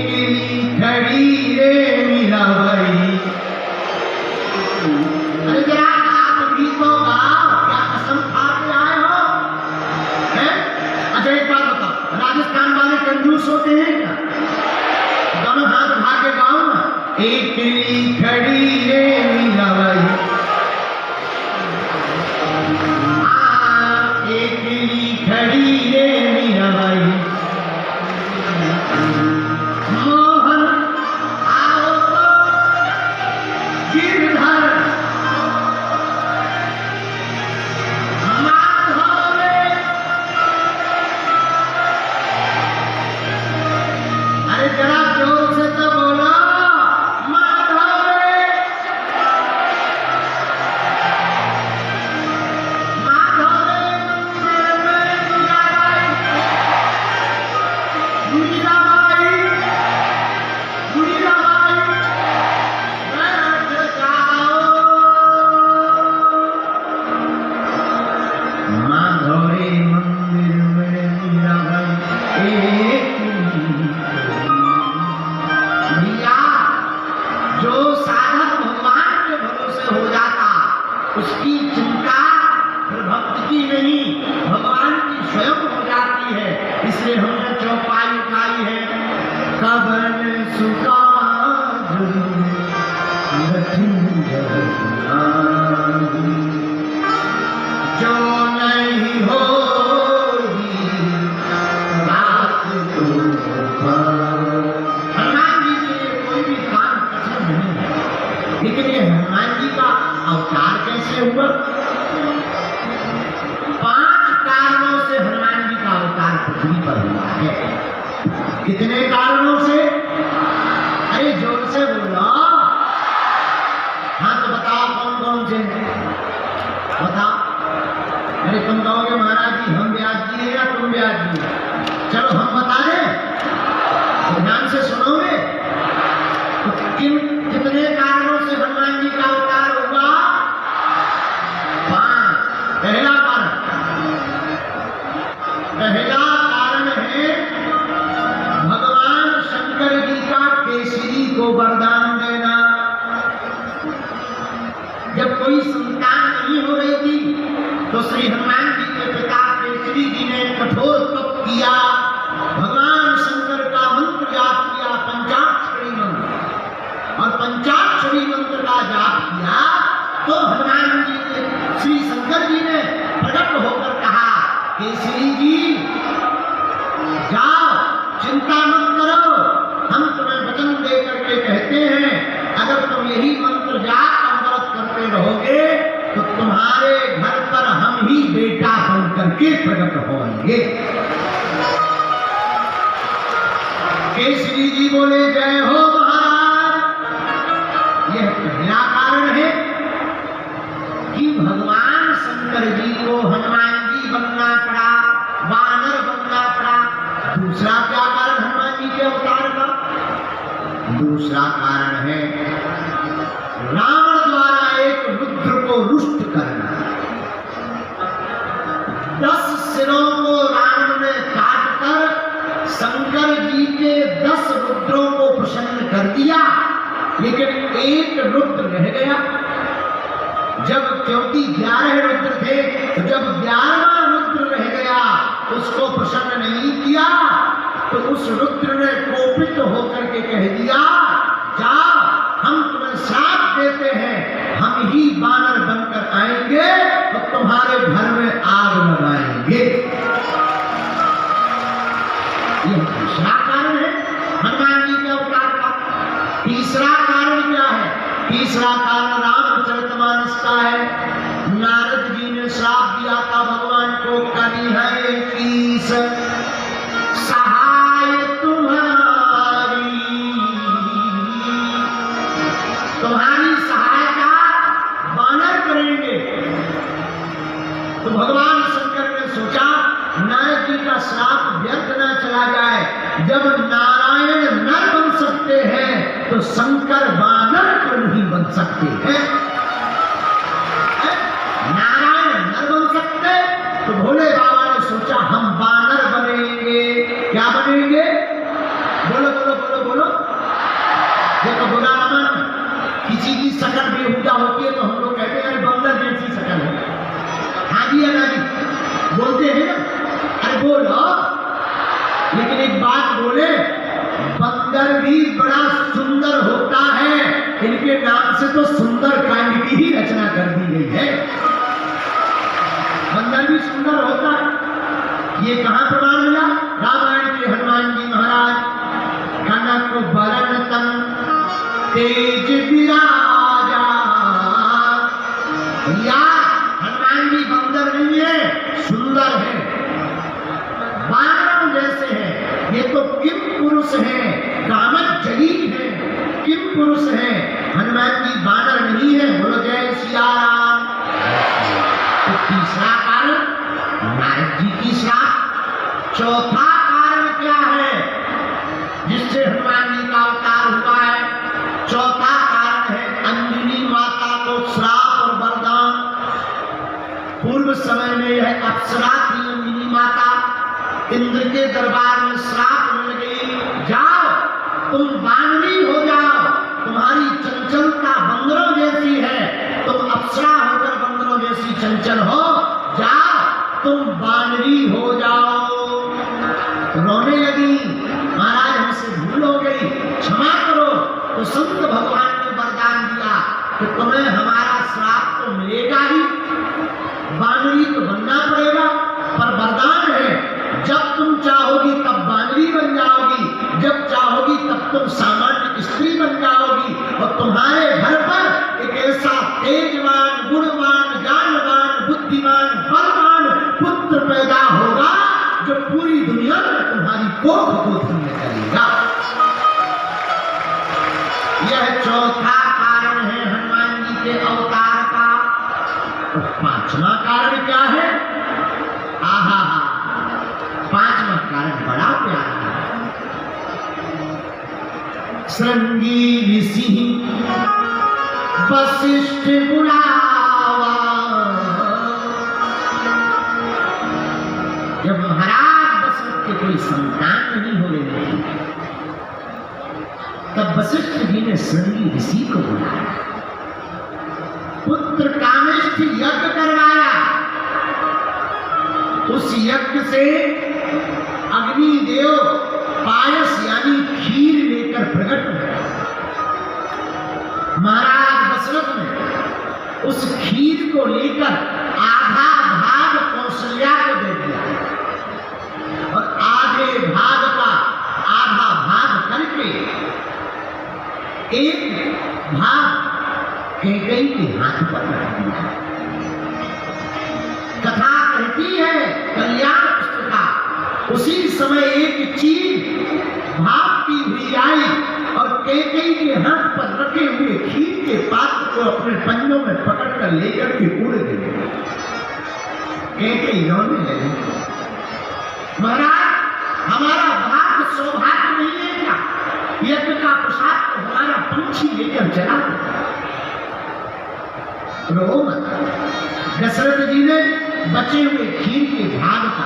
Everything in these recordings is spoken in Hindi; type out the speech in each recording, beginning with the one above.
एकली खड़ी रे मीराबाई। अरे जरा आप भी तो गाओ, क्या कसम खा के आए हो? हैं? अच्छा एक बात बताओ, राजस्थान वाले कंजूस होते हैं क्या? दोनों हाथ उठा के गाओ ना, एकली खड़ी रे मीराबाई, एकली खड़ी रे मीराबाई, मोहन आओ तो गिरधर माधव रे। अरे जरा जोर से तो बोलो, माधव रे, माधव रे, मीराबाई, मीराबाई, मीराबाई, बैठ जाओ। माधव रे मंदिर में मीराबाई एक भैया, जो साधक भगवान के भरोसे हो जाता उसकी चिंता फिर भक्त की नहीं, भगवान की स्वयं हो जाती है। इसलिए हमने चौपाई उठाई है, कबन सुकाज लठिन जगन्नाथ, जो नहीं होगी रात को पार। हनुमान जी के लिए कोई भी काम कठिन नहीं है, लेकिन ये हनुमान जी का अवतार कैसे हुआ? 5 कारणों से हनुमान जी का अवतार पृथ्वी पर हुआ है। कितने कारणों से? अरे जोर से बोलो। हाँ तो बताओ कौन कौन से बताओ। अरे तुम कहोगे महाराज जी हम ब्याज दिए या तुम ब्याज दिए? चलो हम बता दें, तो ध्यान से सुनोगे। तो कितने कारणों से हनुमान जी का अवतार हुआ? 5। पहला कारण है भगवान शंकर जी का केसरी को वरदान देना। जब कोई संतान नहीं हो रही थी तो श्री हनुमान जी के पिता केसरी जी ने कठोर तप किया, भगवान शंकर का मंत्र जाप किया, पंचाक्षरी मंत्र, और पंचाक्षरी मंत्र का जाप किया तो हनुमान जी ने, श्री शंकर जी ने प्रकट होकर कहा, केसरी जी जाओ, चिंता मत करो, हम तुम्हें वचन दे करके कहते हैं, अगर तुम यही मंत्र जाप अमृत करते रहोगे तो तुम्हारे घर पर हम ही बेटा बन करके प्रकट होंगे। केसरी जी बोले जय हो महाराज। यह पहला कारण है कि भगवान शंकर जी को हनुमान जी बनना पड़ा, वानर बनना पड़ा। दूसरा क्या कारण हनुमान जी के अवतार का? दूसरा कारण है रावण द्वारा एक रुद्र को रुष्ट करना। 10 सिरों को रावण ने काटकर शंकर जी के 10 रुद्रों को प्रसन्न कर दिया, लेकिन एक रुद्र रह गया। जब क्योंकि 11 रुद्र थे, तो जब 11वां रुद्र रह गया उसको प्रसन्न नहीं किया, तो उस रुद्र ने कोपित होकर के कह दिया, जाओ हम तुम्हें श्राप देते हैं, हम ही वानर बनकर आएंगे तो तुम्हारे घर में आग लगाएंगे। यह दूसरा कारण है हनुमान जी के अवतार का। तीसरा कारण क्या है? तीसरा कारण रामचरितमानस का है। नारद जी ने श्राप दिया था भगवान को, करी है कीस सहाय तुम्हारी, तुम्हारी सहायता वानर करेंगे। तो भगवान शंकर ने सोचा नारद जी का श्राप व्यर्थ न चला जाए, जब नारायण नर बन सकते हैं तो शंकर वानर क्यों नहीं बन सकते हैं? नारायण नर बन सकते तो भोले बाबा ने सोचा हम वानर बनेंगे। क्या बनेंगे? बोलो बोलो बोलो बोलो। कर दी गई है। बंदर भी सुंदर होता है। ये कहां प्रमाण मिला? रामायण के हनुमान जी महाराज कनक बरन तन तेज विराजा। या हनुमान जी बंदर नहीं है, सुंदर है, बानरों जैसे हैं। ये तो किम पुरुष है, कामत जलील है, किम पुरुष है। हनुमान जी बानर नहीं है। बोलो जय सिया राम। तो तीसरा कारण नारद जी की श्राप। चौथा कारण क्या है जिससे हनुमान जी का अवतार हुआ है? चौथा कारण है अंजनी माता को श्राप और वरदान। पूर्व समय में यह अप्सरा थी अंजनी माता, इंद्र के दरबार में श्राप मिल गई, जाओ तुम बानरी हो जाओ, तुम्हारी चंचलता बंदरों जैसी है, तुम अप्सरा होकर बंदरों जैसी चंचल हो, जाओ तुम बानरी हो जाओ। रोने लगी, महाराज हमसे भूल हो गई, क्षमा करो। तो संत भगवान ने वरदान दिया कि तुम्हें हमारा श्राप तो मिलेगा ही, बानरी तो बनना पड़ेगा, पर वरदान है जब तुम चाहोगी तब बानरी बन जाओगी, जब चाहोगी तब तुम सामान्य स्त्री बन जाओगी, और तुम्हारे घर पर एक ऐसा तेजवान, गुणवान, ज्ञानवान, बुद्धिमान, बलवान पुत्र पैदा होगा जो पूरी दुनिया में तुम्हारी कोख गोद में करेगा। यह चौथा कारण है हनुमान जी के अवतार का। तो पांचवा कारण क्या है? आहा, पांचवा कारण बड़ा प्यारा है। श्रृंगी ऋषि वशिष्ठ बुलावा। जब महाराज दशरथ के कोई संतान नहीं हो रही थी, तब वशिष्ठ जी ने श्रृंगी ऋषि को बुलाया, पुत्र कामेष्ठ यज्ञ करवाया। उस यज्ञ से अग्निदेव पायस यानी खीर लेकर प्रकट हुए। महाराज दशरथ ने उस खीर को लेकर आधा भाग कौशल्या को दे दिया और आधे भाग का आधा भाग करके एक भाग कैकेयी के हाथ पर रख दिया। कथा कहती है कल्याण पुस्तिका, उसी समय एक चील भागती हुई आई और कैकेयी के हाथ पर रखे हुए खीर के पात्र को अपने पंजों में पकड़कर लेकर के उड़ गई। कैकेयी रोने लगी, महाराज हमारा भाग सौभाग्य नहीं है क्या? यज्ञ का प्रसाद तो हमारा पंछी लेकर चला। रो मत। दशरथ जी ने बचे हुए खीर के भाग का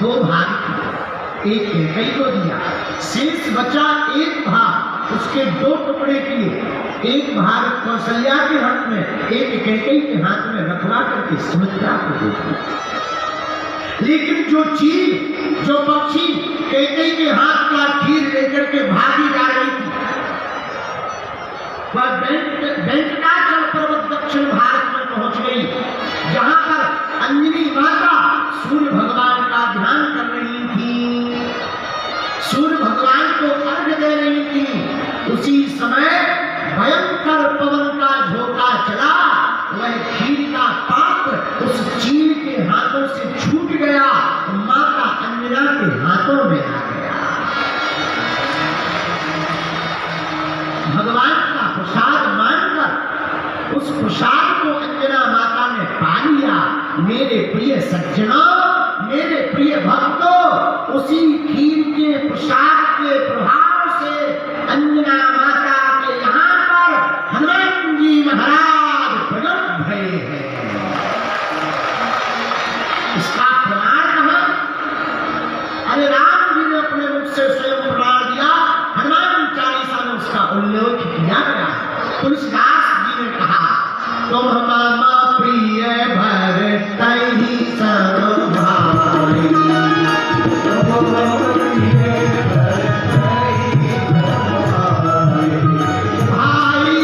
दो भाग किए, एक कैकेयी को दिया, शेष बचा एक भाग, उसके दो टुकड़े किए, एक भाग कौशल्या के हाथ में, एक कैकेयी के हाथ में रखवा करके सुमित्रा को दे दिया। लेकिन जो चील, जो पक्षी कैकेयी के हाथ का खीर लेकर के भागी जा रही थी, वह वेंकटाचल पर्वत दक्षिण भारत में पहुंच गई, जहां पर अंजनी माता सूर्य भगवान का ध्यान कर रही थी, सूर्य भगवान को अर्घ्य दे रही थी। उसी समय भयंकर पवन का झोंका चला, वह खीर का पात्र उस चील के हाथों से छूट गया, माता अंजना के हाथों में आ गया। भगवान का प्रसाद मानकर उस प्रसाद को अंजना माता ने पा लिया। मेरे प्रिय सज्जनों, मेरे प्रिय भक्तों, उसी खीर के प्रसाद के प्रभाव से अंजना माता के यहाँ पर हनुमान जी महाराज प्रकट भये हैं। इसका प्रमाण कहाँ? अरे राम जी ने अपने मुख से स्वयं प्रमाण दिया, हनुमान चालीसा में उसका उल्लेख किया गया। तुलसीदास जी ने कहा, तुम मामा प्रिय भरतहि सब भाई, भाई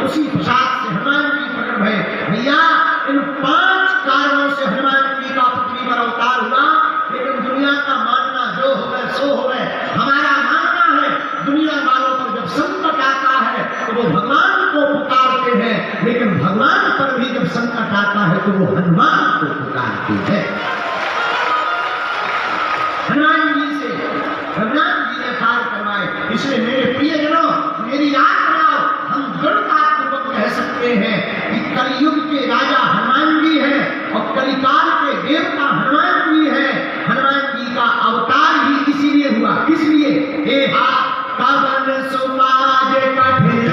उसी प्रसाद से हनुमान जी प्रकट भये। भैया इन 5 कारणों से हनुमान जी का पृथ्वी पर अवतार हुआ। लेकिन दुनिया का मानना जो हो गए सो हो गए। हमारा मानना है दुनिया वालों पर जब संकट आता है तो वो भगवान को पुकारते हैं, लेकिन भगवान पर भी जब संकट आता है तो वो हनुमान को पुकारते हैं। हनुमान जी से भगवान जी ने कार्य करवाए। इसलिए मेरे प्रियजनों, मेरी याद बनाओ, हम दृढ़तापूर्वक कह सकते हैं कि कलयुग के राजा हनुमान जी हैं और कलिकाल के देवता हनुमान जी हैं। हनुमान जी का अवतार ही इसीलिए हुआ। इसलिए हे हा कवन सुमाज कठिन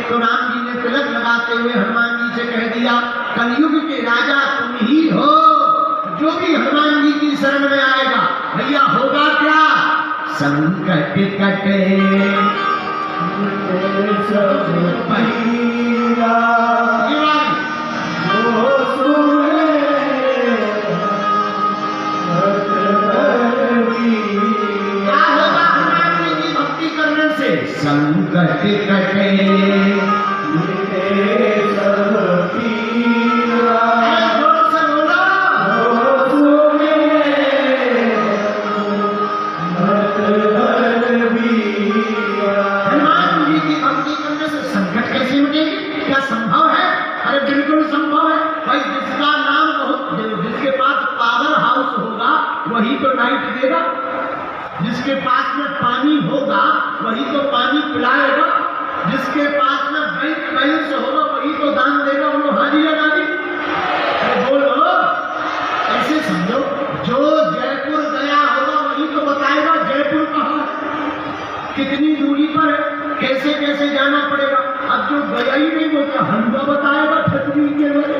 तो राम जी ने तिलक लगाते हुए हनुमान जी से कह दिया, कलयुग के राजा तुम ही हो। जो भी हनुमान जी की शरण में आएगा भैया होगा क्या? संकट कटे संकट कटे हनुमान जी की भक्ति करने से संकट कैसे मिटेंगे? क्या संभव है? अरे बिल्कुल संभव है भाई। जिसका नाम बहुत, जिसके पास पावर हाउस होगा वही तो लाइट देगा, जिसके पास में पानी होगा वही तो पानी पिलाएगा, जिसके पास में बैंक बैलेंस होगा वही तो दान देगा। वो हाजी लगा दी। बोलो, ऐसे समझो, जो जयपुर गया होगा वही तो बताएगा जयपुर कहाँ है, कितनी दूरी पर है, कैसे कैसे जाना पड़ेगा। अब जो गया ही नहीं वो क्या हलवा बताएगा छतरी के बड़े।